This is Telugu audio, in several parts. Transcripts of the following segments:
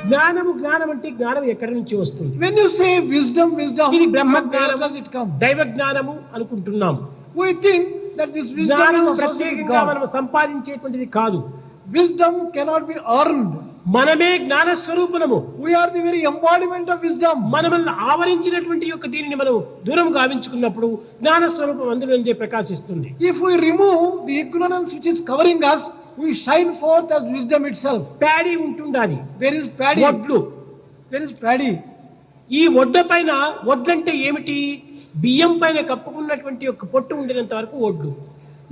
జ్ఞానము జ్ఞానం అంటే జ్ఞానం ఎక్కడి నుంచి వస్తుంది? When you say wisdom, wisdom, ఇది బ్రహ్మ where జ్ఞానము, does it come? దైవ జ్ఞానము అనుకుంటున్నాం. We think that this wisdom జ్ఞానము is associated with ప్రత్యేకంగా God. మనం సంపాదించేటువంటిది కాదు. Wisdom cannot be earned. మనమే జ్ఞాన స్వరూపము. We are the very embodiment of wisdom. మనల్ని ఆవరించినటువంటి యొక్క దీనిని మనం దూరం గావించుకున్నప్పుడు జ్ఞాన స్వరూపం అందులో నుండి ప్రకాశిస్తుంది. If we remove the ignorance which is covering us, we shine forth as wisdom itself. Paddy ఉంటుండాలి. There is paddy. వడ్లు. There is paddy. ఈ వడ్డ పైన వడ్లంటే ఏమిటి? బియ్యం పైన కప్పుకున్నటువంటి యొక్క పొట్టు ఉండినంత వరకు వడ్లు.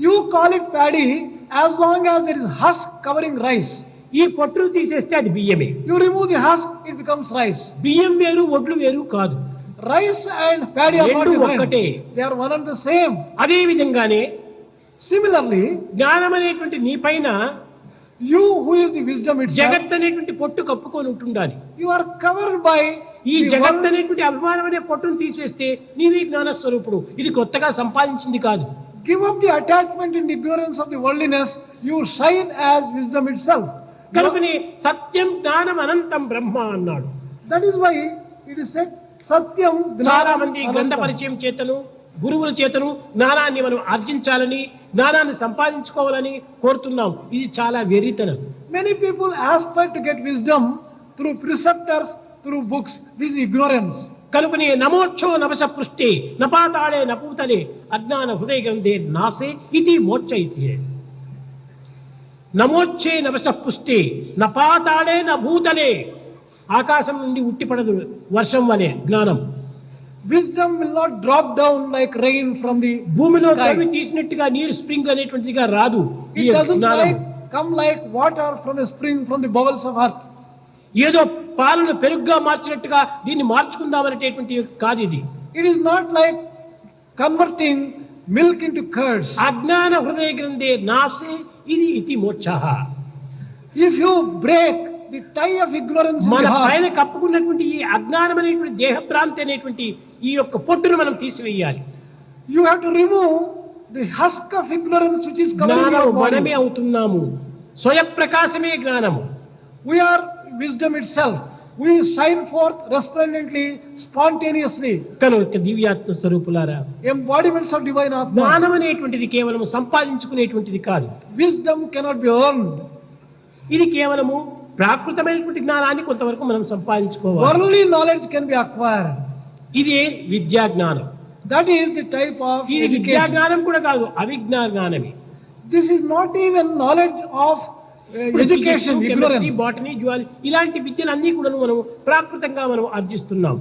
You call it paddy as long as there is husk covering rice. ఈ పొట్టును తీసేస్తే అది బియ్యమే. You remove the husk, it becomes rice. బియ్యం వేరు వడ్లు వేరు కాదు. Rice and paddy are not రెండు different. ఒక్కటే. They are one and the same. అదే విధంగానే Similarly, జ్ఞానం అనేటువంటి నీ పైన you who is the wisdom itself, జగత్ అనేటువంటి పొట్టు కప్పుకొని ఉంటుండాలి. you are covered by ఈ the జగత్ world. అనేటువంటి అభిమానం అనే పొట్టును తీసేస్తే నీవే జ్ఞాన స్వరూపుడు. ఇది కొత్తగా సంపాదించింది కాదు. Give up the attachment and ignorance of the worldliness, you shine as wisdom itself. కనుకనే సత్యం జ్ఞానం అనంతం బ్రహ్మ అన్నాడు. That is why it is said, Satyam చాలా Gnanam మంది గ్రంథ Anantam. పరిచయం చేతను గురువుల చేతను జ్ఞానాన్ని మనం ఆర్జించాలని, జ్ఞానాన్ని సంపాదించుకోవాలని కోరుతున్నాం. ఇది చాలా వెర్రితనం. Many people aspire to get wisdom through preceptors, through books. This is ignorance. కనుకనే నమోక్షో నవస పృష్టే నపాతాళే నపూతలే అజ్ఞాన హృదయ గ్రంథే నాసే ఇది మోక్ష ఇది. నమోచ్చే నవస పుష్టే నపాతాళే నభూతలే. ఆకాశం నుండి ఉట్టిపడదు వర్షం వలె జ్ఞానం. Wisdom will not drop down like rain from the భూమిలో sky. తవ్వి తీసినట్టుగా నీరు స్ప్రింగ్ అనేటువంటిదిగా రాదు. ఈ It doesn't జ్ఞానం come like water from a spring from the bowels of earth. ఏదో పాలను పెరుగుగా మార్చినట్టుగా దీన్ని మార్చుకుందామనేటటువంటి కాదు ఇది. It is not like converting milk into curds. అజ్ఞాన హృదయ గ్రంథే నాసే ఇది ఇతి మోక్షః. If you break the tie of ignorance in మన the heart, పైన కప్పుకున్నటువంటి ఈ అజ్ఞానం అనేటువంటి దేహభ్రాంతి అనేటువంటి ఈ యొక్క పొట్టును మనం తీసివేయాలి. you have to remove the husk of ignorance which is covering జ్ఞానము your మనమే body. అవుతున్నాము. స్వయప్రకాశమే జ్ఞానము. We are wisdom itself. We shine forth resplendently, spontaneously, కనుక దివ్యాత్మ స్వరూపులారా, embodiments of divine Atma. జ్ఞానం అనేటువంటిది కేవలం సంపాదించుకునేటువంటిది కాదు. Wisdom cannot be earned. ఇది కేవలము ప్రాకృతమైనటువంటి జ్ఞానాన్ని కొంతవరకు మనం సంపాదించుకోవాలి. Worldly knowledge can be acquired. ఇది విద్యా జ్ఞానం. That is the type of ఇది విద్యా education. జ్ఞానం కూడా కాదు, అవిజ్ఞా జ్ఞానమే. This is not even knowledge of education, chemistry, ignorance. Botany, zoology ఇలాంటి విద్యలన్నీ కూడా మనం ప్రాకృతంగా మనం ఆర్జిస్తున్నాం.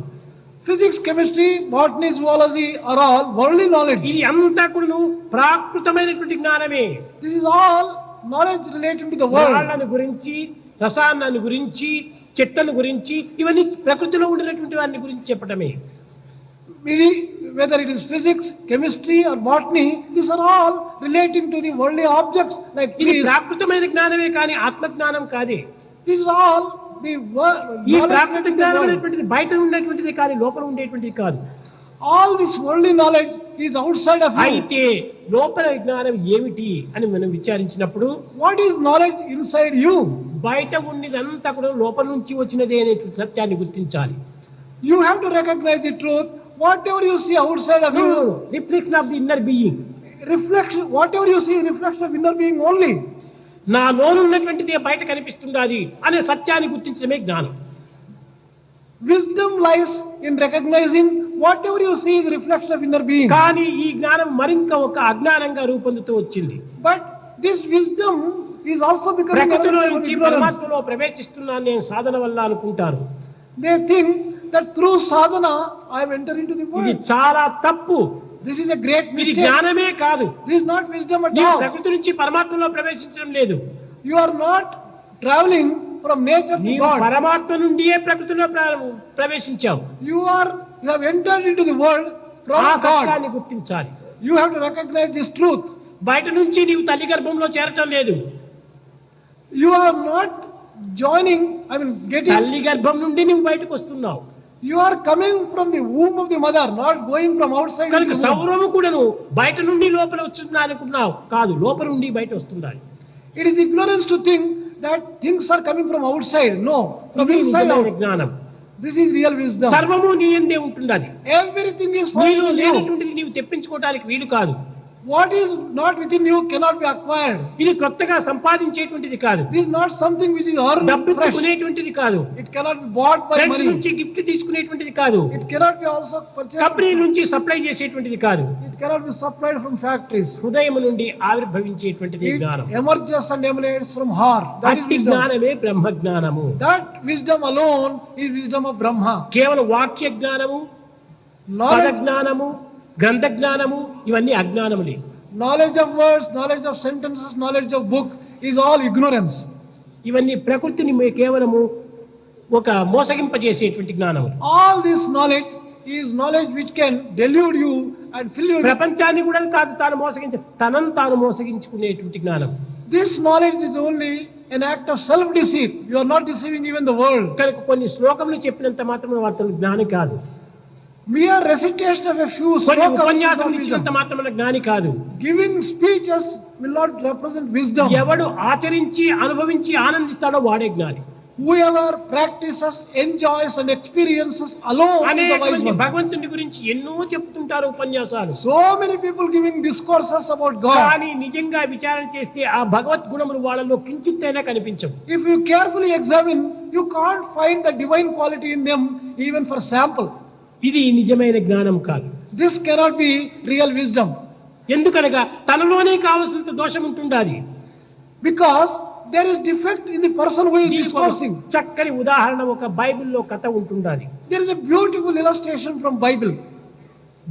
Physics, chemistry, botany, zoology are all worldly knowledge. ఇది అంతా కూడా ప్రాకృతమైనటువంటి జ్ఞానమే. This is all knowledge relating to the world. రాళ్ళను గురించి, రసాయనాన్ని గురించి, చెట్లను గురించి, ఇవన్నీ ప్రకృతిలో ఉండినటువంటి వారిని గురించి చెప్పటమే. Whether it is physics, chemistry or botany, these are all relating to the worldly objects like ఇది trees. ప్రాకృతమైన జ్ఞానమే కానీ ఆత్మజ్ఞానం కాదే. This is all the ఈ knowledge Prakrit relating to the జ్ఞానం world. అనేటువంటిది బయట ఉండేటువంటిది కానీ లోపల ఉండేటువంటిది కాదు. All this worldly knowledge is outside of you. అయితే లోపల జ్ఞానం ఏమిటి అని మనం విచారించినప్పుడు What is knowledge inside you? బయట ఉన్నదంతా కూడా లోపల నుంచి వచ్చినదే అనేటువంటి సత్యాన్ని గుర్తించాలి. You have to recognize the truth. Whatever you see outside of you, reflection of the inner being. reflection. Whatever you see, reflection of inner being only. నా లోనున్నటువంటిదే బయట కనిపిస్తున్నది అనే సత్యాన్ని గుర్తించడమే జ్ఞానం. Wisdom lies in recognizing whatever you see is reflection of inner being. కానీ ఈ జ్ఞానం మరింక ఒక అజ్ఞానంగా రూపొందుతూ వచ్చింది. But this wisdom is also becoming ప్రకృతిలో another నుంచి ignorance. పరమాత్మలో ప్రవేశిస్తున్నాను నేను సాధన వల్ల అనుకుంటారు. They think that through sadhana I have entered into the ఇది world. చాలా తప్పు. This is a great ఇది mistake. జ్ఞానమే కాదు. This is not wisdom at నీవు all. ప్రకృతి నుంచి పరమాత్మలో ప్రవేశించడం లేదు. You are not traveling from nature to నీవు God. పరమాత్మ నుండియే ప్రకృతిలో ప్రవేశించావు. You have entered into the world from ఆ God. సత్యాన్ని గుర్తించాలి. You have to recognize this truth. బయట నుంచి నీవు తల్లి గర్భంలో చేరటం లేదు. You are not getting. తల్లి గర్భం నుండి నువ్వు బయటకు వస్తున్నావు. You are coming from the womb of the mother, not going from outside. కనుక into the womb. సౌరము కూడాను బయట నుండి లోపల వస్తున్నా అనుకున్నావు కాదు, లోపల నుండి బయట వస్తున్నాయి. It is ignorance to think that things are coming from outside. No, from ఇది inside నిజమైన out. జ్ఞానం. This is real wisdom. సర్వము నీ యందే ఉంటున్నది. Everything is found నీలో in you. లేనటువంటిది నీవు తెప్పించుకోవడానికి వీలు కాదు. What is not within you cannot be acquired. ఇది కొత్తగా సంపాదించేటువంటిది కాదు. This is not something which is earned డబ్బు fresh. ఇచ్చుకునేటువంటిది కాదు. It cannot be bought by friends money. నుంచి గిఫ్ట్ తీసుకునేటువంటిది కాదు. It cannot be also purchased. Company నుంచి సప్లై చేసేటువంటిది కాదు. It cannot be supplied from factories. హృదయం నుండి ఆవిర్భవించేటువంటిది It జ్ఞానం. emerges and emanates from heart. That is అట్టి wisdom. జ్ఞానమే బ్రహ్మ జ్ఞానము. That wisdom alone is wisdom of Brahma. కేవలం వాక్య జ్ఞానము, పద Knowledge, జ్ఞానము, గ్రంథ జ్ఞానము ఇవన్నీ అజ్ఞానములే. knowledge of words, knowledge of sentences, knowledge of book is all ignorance. ఇవన్నీ ప్రకృతిని కేవలము ఒక మోసగింపజేసేటువంటి జ్ఞానము. All this knowledge is knowledge which can delude you and fill you. ప్రపంచాన్ని కూడా కాదు తాను తనను తాను మోసగించుకునేటువంటి జ్ఞానం. This knowledge is only an act of self-deceit. You are not deceiving even the world. కనుక కొన్ని శ్లోకములు చెప్పినంత మాత్రమే వార్తలు జ్ఞాని కాదు. Mere recitation of a few కొన్ని slokas is ఉపన్యాసములు not ఇచ్చినంత wisdom. మాత్రమే జ్ఞాని కాదు. Giving speeches will not represent wisdom. ఎవడు ఆచరించి అనుభవించి ఆనందిస్తాడో వాడే జ్ఞాని. Whoever practices, enjoys and experiences alone is the అనేక wise మంది one. భగవంతుని గురించి ఎన్నో చెప్తుంటారు ఉపన్యాసాలు. So many people giving discourses about God. కానీ నిజంగా విచారణ చేస్తే ఆ భగవత్ గుణములు వాళ్ళలో కించిత్తైనా కనిపించవు. If you carefully examine, you can't find the divine quality in them even for sample. ఇది నిజమైన జ్ఞానం కాదు. This cannot be real wisdom. ఎందుకనగా తనలోనే కావలసినంత దోషం ఉంటుండాలి. Because there is defect in the person who is discoursing. చక్కని ఉదాహరణ ఒక బైబిల్లో కథ ఉంటుండాలి. There is a beautiful illustration from Bible.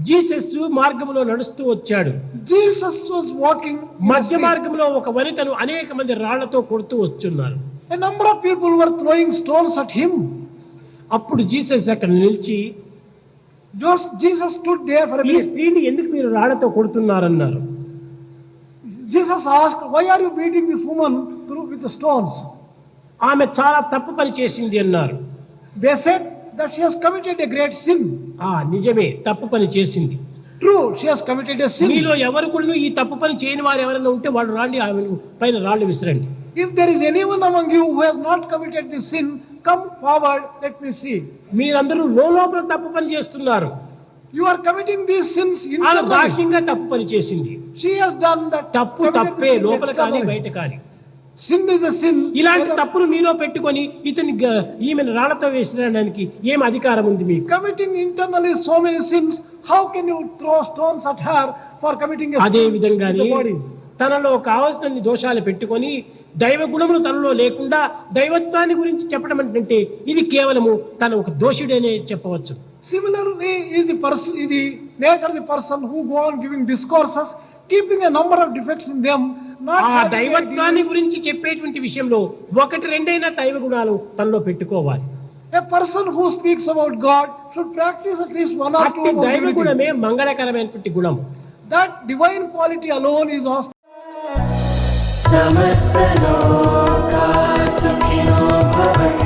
Jesus మార్గంలో నడుస్తూ వచ్చాడు. Jesus was walking. in the మధ్య street. మార్గంలో ఒక వనితను అనేక మంది రాళ్లతో కొడుతూ వస్తున్నారు. A number of people were throwing stones at him. అప్పుడు జీసస్ అక్కడ నిలిచి Jesus stood there for a ఈ minute. స్త్రీని ఎందుకు మీరు రాళ్లతో కొడుతున్నారన్నారు. Jesus asked, "Why are you beating this woman through with the stones?" ఆమె చాలా తప్పు పని చేసింది అన్నారు. They said that she has committed a great sin. నిజమే, తప్పు పని చేసింది. True, she has committed a sin. మీలో ఎవరు కూడా ఈ తప్పు పని చేయని వారు ఎవరైనా ఉంటే వాళ్ళు రాండి, ఆమె పైన రాళ్ళు విసిరండి. If there is anyone among you who has not committed this sin, come forward, let me see. మీరందరూ లోపల తప్పు పని చేస్తున్నారు. You are committing these sins ఆమె internally. బాహ్యంగా తప్పు పని చేసింది. She has done that. తప్పు committed తప్పే, the sin లోపల కానీ externally. బయట కానీ. Sin is a sin. ఇలాంటి whether తప్పులు మీలో పెట్టుకొని ఈమెను రాళ్లతో వేసినడానికి ఏం అధికారం ఉంది మీకు? Committing internally so many sins, how can you throw stones at her for committing a అదే sin in విధంగానే the body? తనలో కావలసిన దోషాలు పెట్టుకొని దైవ గుణములు తనలో లేకుండా దైవత్వాన్ని గురించి చెప్పడం అంటే ఇది కేవలము తన ఒక దోషుడేనే చెప్పవచ్చు. Similarly, is the nature of the person who go on giving discourses, keeping a number of defects in them, not ఆ having a దైవత్వాన్ని గురించి చెప్పేటువంటి విషయంలో ఒకటి రెండైనా దైవ గుణాలు తనలో పెట్టుకోవాలి. A person who speaks about God should practice at least one or two అట్టి of దైవ divinity. గుణమే మంగళకరమైనటువంటి గుణం. That divine quality alone is auspicious. समस्तलोका सुखिनो भवन्तु।